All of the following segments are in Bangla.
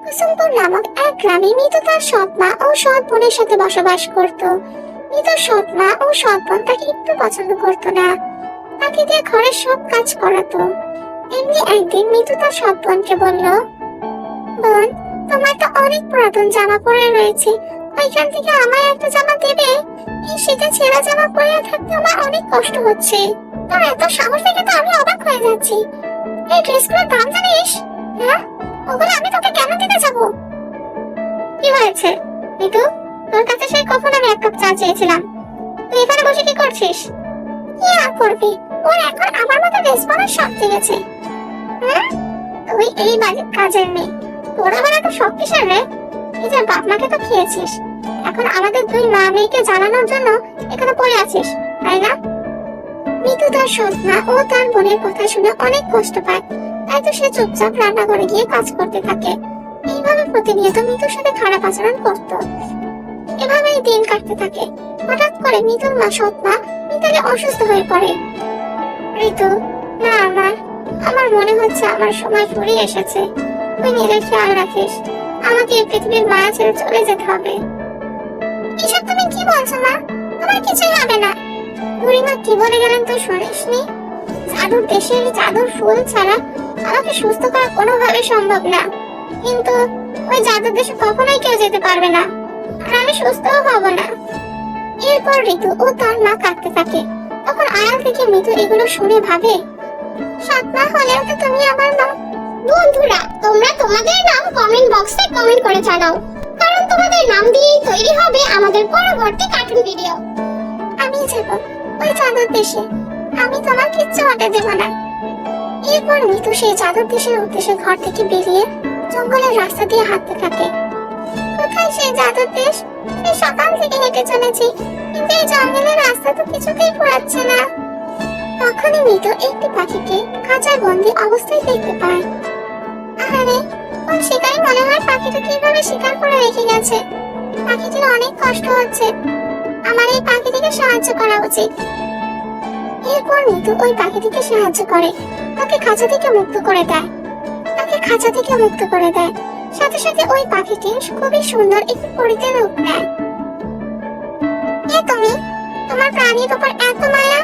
কুসুমপুর নামক এক গ্রামে মিতু তার সৎ মা ও সৎ বোনের সাথে বসবাস করত। মিতুর সৎ মা ও সৎ বোন তাকে একটু পছন্দ করতো না, তাকে দিয়ে ঘরের সব কাজ করাতো। এমনি একদিন মিতু তার সৎ বোনকে বলল, বোন, তোমার তো অনেক পুরাতন জামা পরে রয়েছে, ওইখান থেকে আমায় একটা জামা দেবে? এই শীতে ছেঁড়া জামা পরে থাকতে আমার অনেক কষ্ট হচ্ছে। তোর এত সাহস দেখে তো আমি অবাক হয়ে যাচ্ছি। এই ড্রেসগুলোর দাম জানিস? হ্যাঁ, ওগুলো আমি তোকে কেন দিতে যাবো? কি হয়েছে মিতু? তোর কাছে সেই কখন আমি এক কাপ চা চেয়েছিলাম, তুই এখানে বসে কি করছিস? কি আর করবি, ওর এখন আমার মতো ড্রেস পরার শখ জেগেছে। তুই এই বাড়ির কাজের মেয়ে, তোর আবার এত শখ কিসের রে? নিজের বাপ মাকে তো খেয়েছিস, এখন আমাদের দুই মা মেয়েকে জানানোর জন্য এখানে পড়ে আছিস, তাই না? মিতু তার সৎ মা ও তার বোনের কথা শুনে অনেক কষ্ট পায়, তাই তো সে চুপচাপ রান্নাঘরে গিয়ে কাজ করতে থাকে। এইভাবে প্রতিনিয়ত মিতুর সাথে খারাপ আচরণ করত। এভাবেই দিন কাটতে থাকে। হঠাৎ করে মিতুর মা সৎ মা মিতালি অসুস্থ হয়ে পড়ে। ঋতু, না, আমার মনে হচ্ছে আমার সময় ফুরিয়ে এসেছে। তুই নিজের খেয়াল রাখিস, আমাকে এই পৃথিবীর মায়া ছেড়ে চলে যেতে হবে। এসব তুমি কি বলছো মা? তোমার কিছুই হবে না। বুড়িমা কি বলে গেলেন তো শুনিসনি? জাদুর দেশের জাদুর ফুল ছাড়া আমাকে সুস্থ করা কোনোভাবে সম্ভব না, কিন্তু ওই জাদুর দেশে কখনোই কেউ যেতে পারবে না, আর আমি সুস্থও হব না। এরপর ঋতু ও তার মা কাঁদতে থাকে। তখন আড়াল থেকে মিতু এগুলো শুনে ভাবে, সৎ মা হলেও তো তুমি আমার মা। বন্ধুরা, তোমরা তোমাদের নাম কমেন্ট বক্সে কমেন্ট করে জানাও, কারণ তোমাদের নাম দিয়েই তৈরি হবে আমাদের পরবর্তী কার্টুন ভিডিও। আমি যাব ওই জাদুর দেশে, আমি তোমার কিচ্ছু হতে দেব না। এরপর মিতু সেই জাদুর দেশের উদ্দেশ্যে ঘর থেকে বেরিয়ে জঙ্গলের রাস্তা দিয়ে হাঁটতে থাকে। কোথায় সেই জাদুর দেশ? সেই সকাল থেকে হেঁটে চলেছি, কিন্তু এই জঙ্গলের রাস্তা তো কিছুতেই ফুরাচ্ছে না। তখনই মিতু একটি পাখিকে খাঁচায় বন্দি অবস্থায় দেখতে পায়। আরে, কোন শিকারী মনে হয় পাখিটা কিভাবে শিকার করে রেখে গেছে। পাখিটির অনেক কষ্ট হচ্ছে, আমার এই পাখিটিকে সাহায্য করা উচিত। এরপর মিতু ওই পাখিটিকে সাহায্য করে, তাকে খাঁচা থেকে মুক্ত করে দেয়। সাথে সাথে ওই পাখিটি খুবই সুন্দর একটি পরীতে রূপ নেয়। কে তুমি? তোমার প্রাণীর উপর এত মায়া?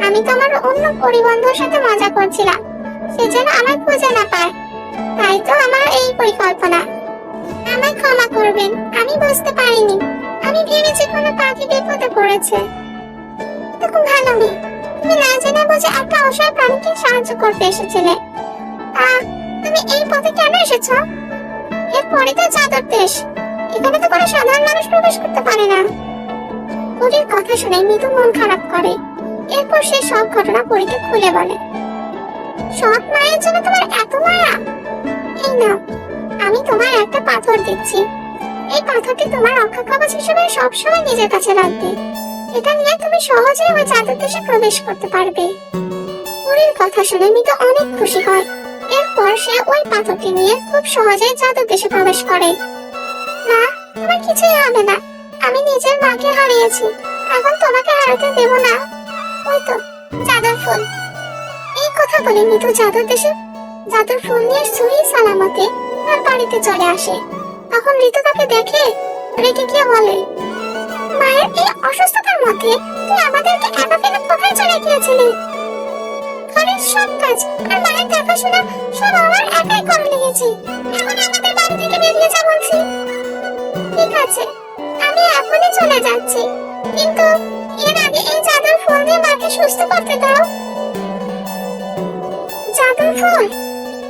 আমি তোমার অন্য পরিবন্ধুর সাথে মজা করছিলাম, সে যেন আমায় খুঁজে না পায়, তাই তো আমার এই পরিকল্পনা। আমায় ক্ষমা করবেন, আমি বুঝতে পারিনি। আমি ভেবেছি কোনো পাখি বিপদে পড়েছে। খুব ভালো মেয়ে, তুমি না জেনে বুঝে একটা অসহায় প্রাণীকে সাহায্য করতে এসেছিলে। তুমি এই পথে কেন এসেছো? এরপরে তো জাদুর দেশ, এখানে তো কোনো সাধারণ মানুষ প্রবেশ করতে পারে না। পরীর কথা শুনে মিতু মন খারাপ করে। এরপর সে সব ঘটনা পরীকে খুলে বলে। সৎ মায়ের জন্য তোমার এত মায়া? এই নাও, আমি তোমার একটা পাথর দিচ্ছি। এই পাথরটি তোমার রক্ষা কবচ হিসেবে সবসময় নিজের কাছে রাখবে। এটা নিয়ে তুমি সহজেই ওই জাদুর দেশে প্রবেশ করতে পারবে। পরীর কথা শুনে মিতু অনেক খুশি হয়। এরপর সে ওই পাথরটি নিয়ে খুব সহজেই জাদুর দেশে প্রবেশ করে। মা, তোমার কিছুই হবে না, আমি নিজের মাকে হারিয়েছি, এখন তোমাকে হারাতে দেব না। ওই তো জাদুর ফুল। এই কথা বলে মিতু জাদুর দেশে জাদুর ফুল নিয়ে সহি সালামতে তার বাড়িতে চলে আসে। তখন ঋতু তাকে দেখে রেগে গিয়ে বলে, মায়ের এই অসুস্থতার মধ্যে তুই আমাদেরকে একা ফেলে কোথায় চলে গিয়েছিলি? ঘরের সব কাজ আর মায়ের দেখাশোনা সব আমার একাই করে নিয়েছি, এখন আমাদের বাড়ি থেকে বেরিয়ে যা বলছি। ঠিক আছে, আমি এখনই চলে যাচ্ছি, কিন্তু এর আগে এই জাদুর ফুল দিয়ে মাকে সুস্থ করতে দাও। জাদুর ফুল?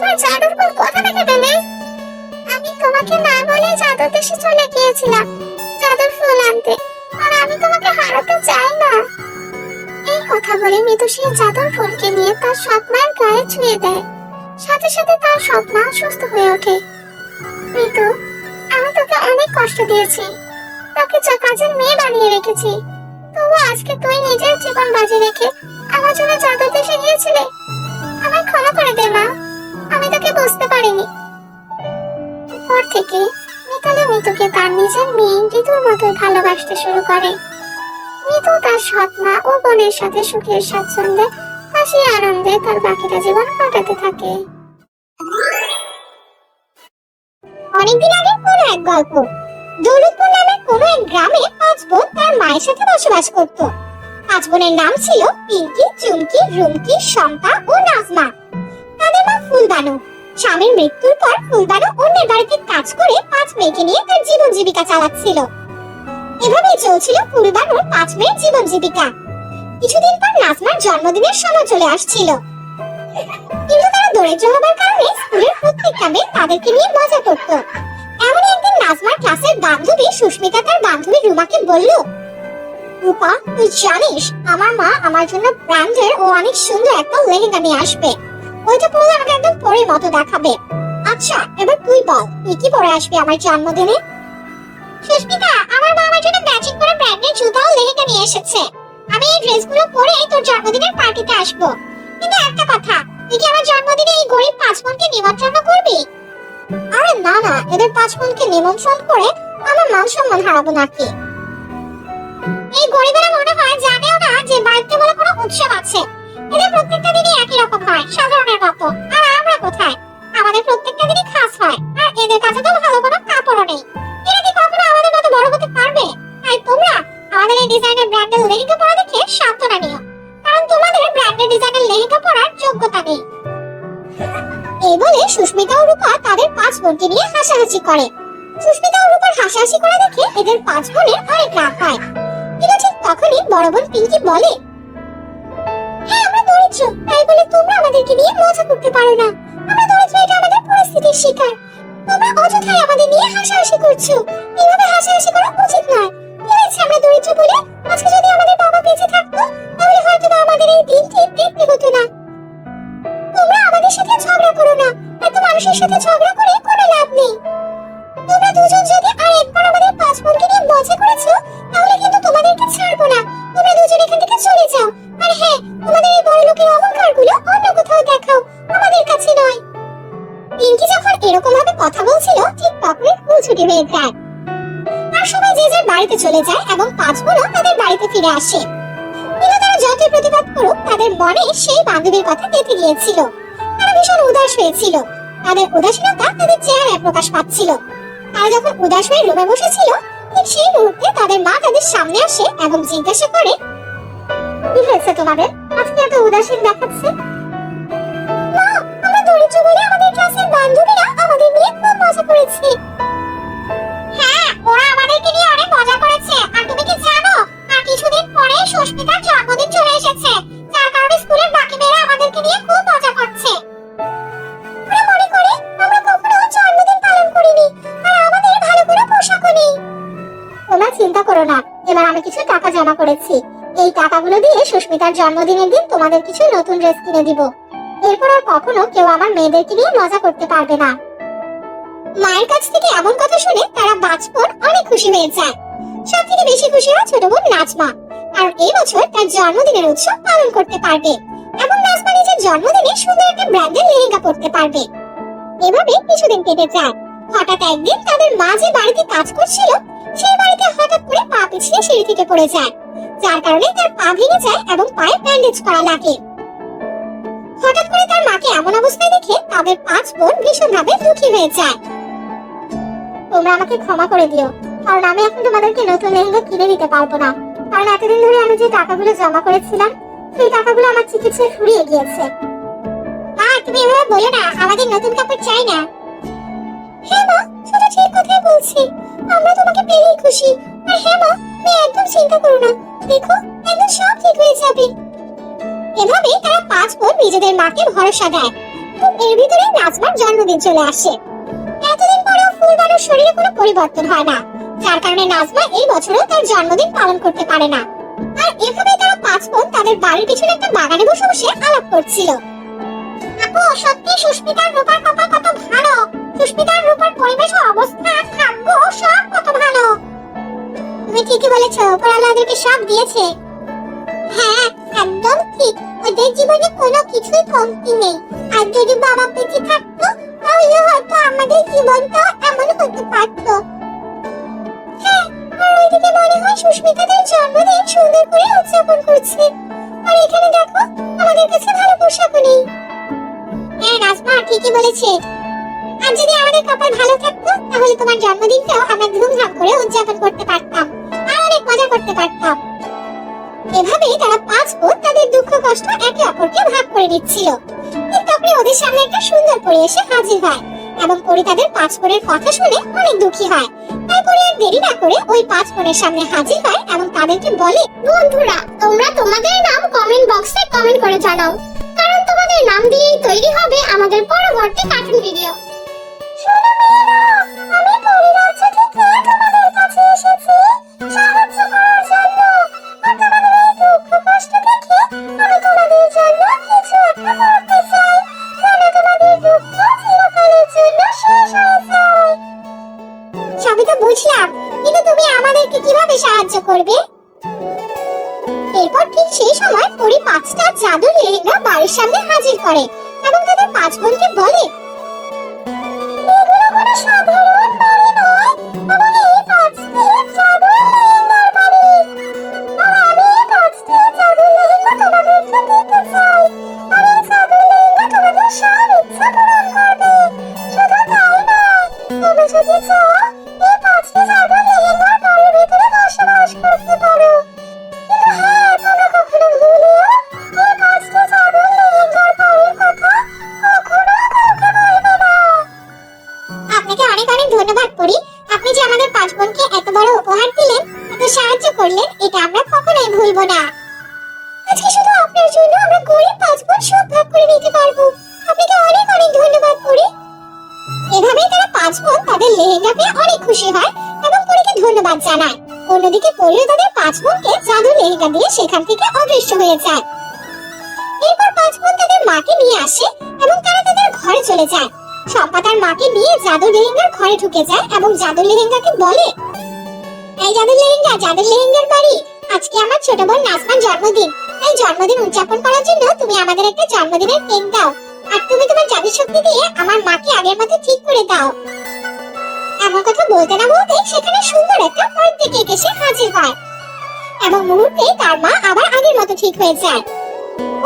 তুই জাদুর ফুল কোথা থেকে পেলে? আমি তোমাকে না বলে জাদুর দেশে চলে গিয়েছিলাম জাদুর ফুল আনতে, আর আমি তোমাকে হারাতে চাই না। এই কথা বলে মিতু সেই জাদুর ফুলকে নিয়ে তার সৎ মায়ের গায়ে ছুঁয়ে দেয়। সাথে সাথে তার সৎ মা সুস্থ হয়ে ওঠে। মিতু, আমি তোকে অনেক কষ্ট দিয়েছি, তোকে কাজের মেয়ে বানিয়ে রেখেছি, তবু আজকে তুই নিজের জীবন বাজি রেখে আমার জন্য জাদুর দেশে গিয়েছিলে। আমায় ক্ষমা করে দে মা, আমি তোকে বুঝতে পারিনি। পর থেকে মিতালি মিতুকে তার নিজের মেয়ে ঋতুর মতোই ভালোবাসতে শুরু করে। মিতু তার সৎ মা ও বোনের সাথে সুখের স্বাচ্ছন্দ্যে হাসি আনন্দে তার বাকিটা জীবন কাটাতে থাকে। অনেকদিন আগের কোনো এক গল্প। দৌলতপুর নামের কোনো এক গ্রামে 5 বোন তার মায়ের সাথে বসবাস করত। 5 বোনের নাম ছিল পিঙ্কি, চুমকি, রুমকি, শম্পা ও নাজমা। তাদের মা ফুলবানু। স্বামীর মৃত্যুর পর ফুলবানু অন্যের বাড়িতে কাজ করে 5 মেয়েকে নিয়ে তার জীবন জীবিকা চালাচ্ছিল। এভাবেই চলছিল ফুলবানুর 5 মেয়ের জীবন জীবিকা। কিছুদিন পর নাজমার জন্মদিনের সময় চলে আসছিল, কিন্তু তারা দরিদ্র হবার কারণে স্কুলের প্রত্যেকটা মেয়ে তাদেরকে নিয়ে মজা করত। এমন একদিন নাজমার ক্লাসের বান্ধবী সুস্মিতা তার বান্ধবী রুমাকে বলল, রূপা, তুই জানিস আমার মা আমার জন্য ব্র্যান্ডের ও অনেক সুন্দর একটা লেহেঙ্গা নিয়ে আসবে। ওইটা পরলে আমাকে একদম পরীর মতো দেখাবে। আচ্ছা, এবার তুই বল, তুই কি পরে আসবি আমার জন্মদিনে? সুস্মিতা, আমার মা আমার জন্য ম্যাচিং করে ব্র্যান্ডের জুতা ও লেহেঙ্গা নিয়ে এসেছে। আমি এই ড্রেসগুলো পরে তোর জন্মদিনের পার্টিতে আসবো। কিন্তু একটা কথা, তুই কি আমার জন্মদিনে এই গরিব 5 বোনকে নিমন্ত্রণ করবি? আরে না না, এদের 5 বোনকে নিমন্ত্রণ করে আমার মান সম্মান হারাবো নাকি? এই গরিবেরা মনে হয় জানেও না যে বাড়িতে বলে কোনো উৎসব আছে। এদের প্রত্যেকটা দিনই একই রকম হয়, সাধারণের মতো। আর আমরা কোথায়? আমাদের প্রত্যেকটা দিনই খাস হয়, আর এদের কাছে তো ভালো কোনো কাপড়ও নেই। এরা কি কখনো আমাদের মতো বড় হতে পারবে? তাই তোমরা আমাদের এই ডিজাইনার ব্র্যান্ডের লেহেঙ্গা পরা দেখে সান্ত্বনা নিও, কারণ তোমাদের ব্র্যান্ডের ডিজাইনার লেহেঙ্গা পরার যোগ্যতা নেই। এই বলে সুস্মিতা ও রূপা তাদের 5 বোনকে নিয়ে হাসাহাসি করে। সুস্মিতা ও রূপার হাসাহাসি করা দেখে এদের 5 বোনের অনেক রাগ হয়। কিন্তু ঠিক তখনই বড় বোন পিঙ্কি বলে, হ্যাঁ, আমরা দরিদ্র, তাই বলে তোমরা আমাদেরকে নিয়ে মজা করতে পারো না। আমরা দরিদ্র, এটা আমাদের পরিস্থিতির শিকার। তোমরা অযথাই আমাদের নিয়ে হাসাহাসি করছো। এভাবে হাসাহাসি করা উচিত নয়। কি হয়েছে আমরা দরিদ্র বলে? আজকে যদি আমাদের বাবা বেঁচে থাকতো, তাহলে হয়তো আমাদের এই দিনটি দেখতে হতো না। তোমরা আমাদের সাথে ঝগড়া করো না, এত মানুষের সাথে ঝগড়া করে কোনো লাভ নেই। তোমরা দুজন যদি আর একবার আমাদের 5 বোনকে নিয়ে মজা করেছো, তাহলে কিন্তু তোমাদেরকে ছাড়বো না। তোমরা দুজন এখান থেকে চলে যাও। আর হ্যাঁ, তোমাদের এই বড় লোকের অহংকারগুলো অন্য কোথাও দেখাও, আমাদের কাছে নয়। পিঙ্কি যখন এরকম ভাবে কথা বলছিল, ঠিক তখনই স্কুল ছুটি হয়ে যায়। আর সবাই যে যার বাড়িতে চলে যায় এবং 5 বোনও তাদের বাড়িতে ফিরে আসে। কিন্তু তারা যতই প্রতিবাদ করুক, তাদের মনে সেই বান্ধবীর কথা গেঁথে গিয়েছিল। তারা ভীষণ উদাস হয়েছিল। তাদের উদাসীনতা তাদের চেহারায় প্রকাশ পাচ্ছিল। তারা যখন উদাস হয়ে রুমে বসেছিল, ঠিক সেই মুহূর্তে তাদের মা তাদের সামনে আসে এবং জিজ্ঞাসা করে, কি হয়েছে তোমাদের? আজকে এত উদাসীন দেখাচ্ছে? মা, আমরা দরিদ্র বলে আমাদের ক্লাসের বান্ধবীরা আমাদের নিয়ে খুব মজা করেছে। হ্যাঁ, ওরা আমাদেরকে নিয়ে অনেক মজা করেছে। আর তুমি কি জানো, আর কিছুদিন পরে সুস্মিতার জন্মদিন চলে এসেছে, যার কারণে স্কুলের বাকি মেয়েরা আমাদেরকে নিয়ে খুব মজা করছে। ওরা মনে করে আমরা কখনো জন্মদিন পালন করিনি, আর আমাদের ভালো করে পোশাকও নেই। তোমরা চিন্তা করো না, এবার আমি কিছু টাকা জমা করেছি। এই টাকাগুলো দিয়ে সুস্মিতার জন্মদিনের দিন তোমাদের কিছু নতুন ড্রেস কিনে দিব। এরপর আর কখনো কেউ আমার মেয়েদেরকে নিয়ে মজা করতে পারবে না। মায়ের কাছ থেকে এমন কথা শুনে তারা 5 বোন অনেক খুশি হয়ে যায়। সব থেকে বেশি খুশি হয় ছোট বোন নাজমা, কারণ এই বছর তার জন্মদিনের উৎসব পালন করতে পারবে এবং নাজমা নিজের জন্মদিনে সুন্দর একটা ব্র্যান্ডের লেহেঙ্গা পরতে পারবে। এভাবে কিছুদিন কেটে যায়। হঠাৎ একদিন তাদের মা যে বাড়িতে কাজ করছিল, সেই বাড়িতে হঠাৎ করে পা পিছলে সিঁড়ি থেকে পড়ে যায়, যার কারণে তার পা ভেঙে যায় এবং পায়ে ব্যান্ডেজ করা লাগে। হঠাৎ করে তার মাকে এমন অবস্থায় দেখে তাদের 5 বোন ভীষণভাবে দুঃখী হয়ে যায়। তোমরা আমাকে ক্ষমা করে দিও, কারণ আমি এখন তোমাদেরকে নতুন লেহেঙ্গা কিনে দিতে পারবো না। কারণ এতদিন ধরে আমি যে টাকাগুলো জমা করেছিলাম, সেই টাকাগুলো আমার চিকিৎসায় ফুরিয়ে গিয়েছে। মা, তুমি এভাবে বলো না, আমাদের নতুন কাপড় চাই না। হ্যাঁ মা, সেটা ঠিক কথাই বলছি। আমরা তোমাকে পেলেই খুশি। আর হ্যাঁ মা, তুমি একদম চিন্তা করো না, দেখো একদম সব ঠিক হয়ে যাবে। এভাবে তারা 5 বোন নিজেদের মাকে ভরসা দেয়। এর ভিতরে নাজমার জন্মদিন চলে আসে। এতদিন পরেও ফুলবানুর শরীরে কোনো পরিবর্তন হয় না, যার কারণে নাজমা এই বছরও তার জন্মদিন পালন করতে পারে না। আর এভাবে তারা 5 বোন তাদের বাড়ির পিছনে একটা বাগানে বসে বসে আলাপ করছিল। আপু, সত্যি সুস্মিতার রূপার কপাল কত ভালো। সুস্মিতার রূপার পরিবেশ ও অবস্থান, ভাগ্য সব কত ভালো। তুমি ঠিকই বলেছো, উপরওয়ালা ওদেরকে সব দিয়েছে। হ্যাঁ, একদম ঠিক। ওদের জীবনে কোনো কিছুই কমতি নেই। আর যদি বাবা বেঁচে থাকতো, তাহলে হয়তো আমাদের জীবনটা এমন হতে পারতো। হ্যাঁ, আর ওইদিকে মনে হয় সুস্মিতা তার জন্মদিন সুন্দর করে উদযাপন করছে। আর এখানে দেখো, আমাদের কাছে ভালো পোশাকও নেই। হ্যাঁ, নাজমা ঠিকই বলেছে। আর যদি আমাদের কপাল ভালো থাকতো, তাহলে তাহলে তোমার জন্মদিনটাও আমরা ধুমধাম করে উদযাপন করতে পারতাম আর অনেক মজা করতে পারতাম। এভাবেই তারা 5 বোন তাদের দুঃখ কষ্ট একে অপরকে ভাগ করে নিচ্ছিল। ঠিক তখনই ওদের সামনে একটা সুন্দর পরী এসে হাজির হয় এবং পরী তাদের 5 বোনের কথা শুনে অনেক দুঃখী হয়। তাই পরী আর দেরি না করে ওই 5 বোনের সামনে হাজির হয় এবং তাদেরকে বলে, বন্ধুরা তোমরা তোমাদের নাম কমেন্ট বক্সে কমেন্ট করে জানাও, কারণ তোমাদের নাম দিয়েই তৈরি হবে আমাদের পরবর্তী কার্টুন ভিডিও। শোনো মেয়েরা, আমি পরী রাজ্য থেকে তোমাদের কাছে এসেছি সাহায্য করার জন্য। আর তোমাদের এই দুঃখ কষ্ট দেখে আমি তোমাদের জন্য কিছু একটা করতে চাই, যেন তোমাদের দুঃখ চিরকালের জন্য শেষ হয়ে যায়। সবই তো বুঝলাম, কিন্তু তুমি আমাদেরকে কিভাবে সাহায্য করবে? এরপর ঠিক সেই সময় পরী 5টা জাদুর লেহেঙ্গা বাড়ির সামনে হাজির করে এবং তাদের 5 বোনকে বলে, এগুলো কোনো সাধারণ বাড়ি নয়, এবং এই 5টি জাদুর লেহেঙ্গার বাড়ি। আর আমি এই 5টি জাদুর লেহেঙ্গা তোমাদেরকে দিতে চাই। আর এই জাদুর লেহেঙ্গা তোমাদের সব ইচ্ছা পূরণ করবে। শুধু তাই নয়, তুমি যদি চাও এই 5টি জাদুর লেহেঙ্গার বাড়ির ভিতরে বসবাস করতে পারো। কিন্তু হ্যাঁ, তোমরা কখনো ভুলেও এই 5টি জাদুর লেহেঙ্গার বাড়ির কথা কখনো কাউকে বলবে না। আপনাকে অনেক অনেক ধন্যবাদ পরী। আপনি যে আমাদের 5 বোনকে এত বড় উপহার দিলেন, এত সাহায্য করলেন, এটা আমরা কখনোই ভুলবো না। আজকে শুধু আপনার জন্য আমরা গরিব 5 বোন সব ভাগ করে নিতে পারবো। আপনাকে অনেক অনেক ধন্যবাদ পরী। এভাবেই তারা 5 বোন তাদের লেহেঙ্গা পেয়ে অনেক খুশি হয় এবং পরীকে ধন্যবাদ জানায়। অন্যদিকে পরীও তাদের 5 বোনকে জাদুর লেহেঙ্গা দিয়ে সেখান থেকে অদৃশ্য হয়ে যায়। এরপর 5 বোন তাদের মাকে নিয়ে আসে এবং তারা তাদের ঘরে চলে যায়। শম্পা তার মাকে নিয়ে জাদুর লেহেঙ্গার ঘরে ঢুকে যায় এবং জাদুর লেহেঙ্গাকে বলে, এই জাদুর লেহেঙ্গা, জাদুর লেহেঙ্গার বাড়ি, আজকে আমার ছোট বোন নাজমার জন্মদিন। এই জন্মদিন উদযাপন করার জন্য তুমি আমাদের একটা জন্মদিনের কেক দাও, আর তুমি তোমার জাদুর শক্তি দিয়ে আমার মাকে আগের মতো ঠিক করে দাও। এমন কথা বলতে না বলতে সেখানে সুন্দর একটা বার্থডে কেক এসে হাজির হয় এবং মুহূর্তে তার মা আবার আগের মতো ঠিক হয়ে যায়।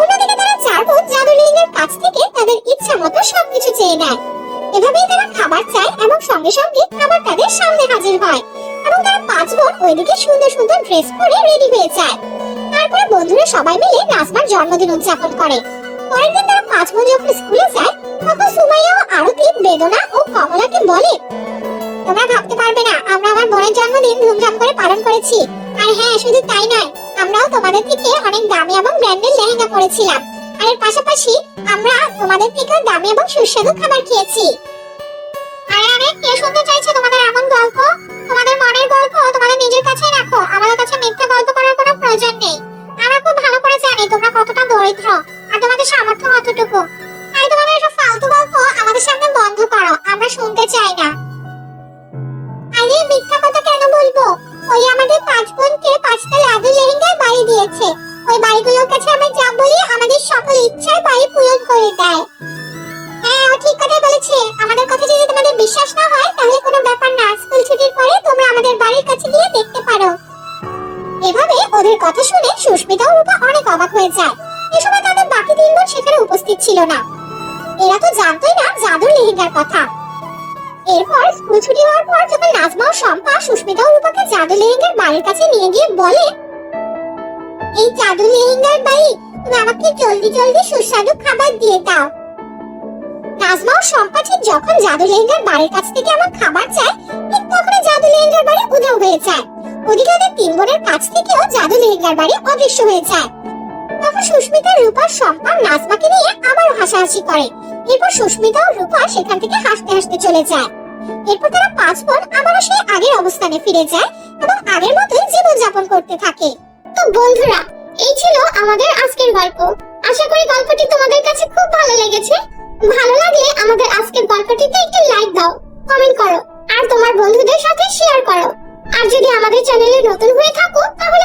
অন্যদিকে তারা 4 বোন জাদুর লেহেঙ্গার কাছ থেকে তাদের ইচ্ছা মতো সবকিছু চেয়ে নেয়। এভাবেই তারা খাবার চায় এবং সঙ্গে সঙ্গে খাবার তাদের সামনে হাজির হয় এবং তারা 5 বোন ওইদিকে সুন্দর সুন্দর ড্রেস পরে রেডি হয়ে যায়। তারপরে বন্ধুরা সবাই মিলে নাজমার জন্মদিন উদযাপন করে। পরের দিন তারা 5 বোন যখন স্কুলে যায়, তখন সুমাইয়া, আরতি, বেদনা ও কমলাকে বলে, তোমরা ভাবতে পারবে না আমরা আমার বোনের জন্মদিন ধুমধাম করে পালন করেছি। আর হ্যাঁ, শুধু তাই নয়, আমরাও তোমাদের থেকে অনেক দামি এবং ব্র্যান্ডেড লেহেঙ্গা পরেছিলাম। আর এর পাশাপাশি আমরা তোমাদের থেকে দামি এবং সুস্বাদু খাবার খেয়েছি। আরে আরে, কে শুনতে চাইছে তোমাদের এমন গল্প? তোমাদের মনের গল্প তোমাদের নিজের কাছেই রাখো, আমাদের কাছে মিথ্যা গল্প করার কোনো প্রয়োজন নেই। আমরা খুব ভালো করে জানি তোমরা কতটা দরিদ্র আর তোমাদের সামর্থ্য কতটুকু। তাই তোমাদের এসব ফালতু গল্প আমাদের সামনে বন্ধ করো, আমরা শুনতে চাই না। আরে মিথ্যা কথা কেন বলবো? ওই আমাদের 5 বোনকে 5টা জাদুর লেহেঙ্গার বাড়ি দিয়েছে। ওই বাড়িগুলোর কাছে আমরা যা বলি আমাদের সকল ইচ্ছার বাড়ি পূরণ করে দেয়। হ্যাঁ, ও ঠিক কথা বলেছে। আমাদের কথা যদি তোমাদের বিশ্বাস না হয় তাহলে কোনো ব্যাপার না, স্কুল ছুটির পরে তোমরা আমাদের বাড়ির কাছে গিয়ে দেখতে পারো। এভাবে ওদের কথা শুনে সুস্মিতা ও রূপা অনেক অবাক হয়ে যায়। এই সময় তাদের বাকি 3 বোন সেখানে উপস্থিত ছিল না। এরা তো জানতোই না জাদুর লেহেঙ্গার কথা। এরপর স্কুল ছুটি হওয়ার পর যখন নাজমা ও শম্পা সুস্মিতা ও রূপাকে জাদুর লেহেঙ্গার বাড়ির কাছে নিয়ে গিয়ে বলে, এই জাদুর লেহেঙ্গার বাড়ি, তুমি আমাকে জলদি জলদি সুস্বাদু খাবার দিয়ে দাও। নাজমা ও শম্পা ঠিক যখন জাদুর লেহেঙ্গার বাড়ির কাছ থেকে আমার খাবার চায়, ঠিক তখনই জাদুর লেহেঙ্গার বাড়ি উধাও হয়ে যায়। ওদিকে ওদের 3 বোনের কাছ থেকেও জাদুর লেহেঙ্গার বাড়ি অদৃশ্য হয়ে যায়। তখন সুস্মিতা, রূপা, শম্পা নাজমাকে নিয়ে আবারও হাসাহাসি করে। এরপর সুস্মিতা ও রূপা সেখান থেকে হাসতে হাসতে চলে যায়। এরপর তারা 5 বোন আবারও সেই আগের অবস্থানে ফিরে যায় এবং আগের মতোই জীবন যাপন করতে থাকে। তো বন্ধুরা, এই ছিল আমাদের আজকের গল্প। আশা করি গল্পটি তোমাদের কাছে খুব ভালো লেগেছে। ভালো লাগলে আমাদের আজকের গল্পটিতে একটি লাইক দাও, কমেন্ট করো আর তোমার বন্ধুদের সাথে শেয়ার করো। আর যদি আমাদের চ্যানেলে নতুন হয়ে থাকো তাহলে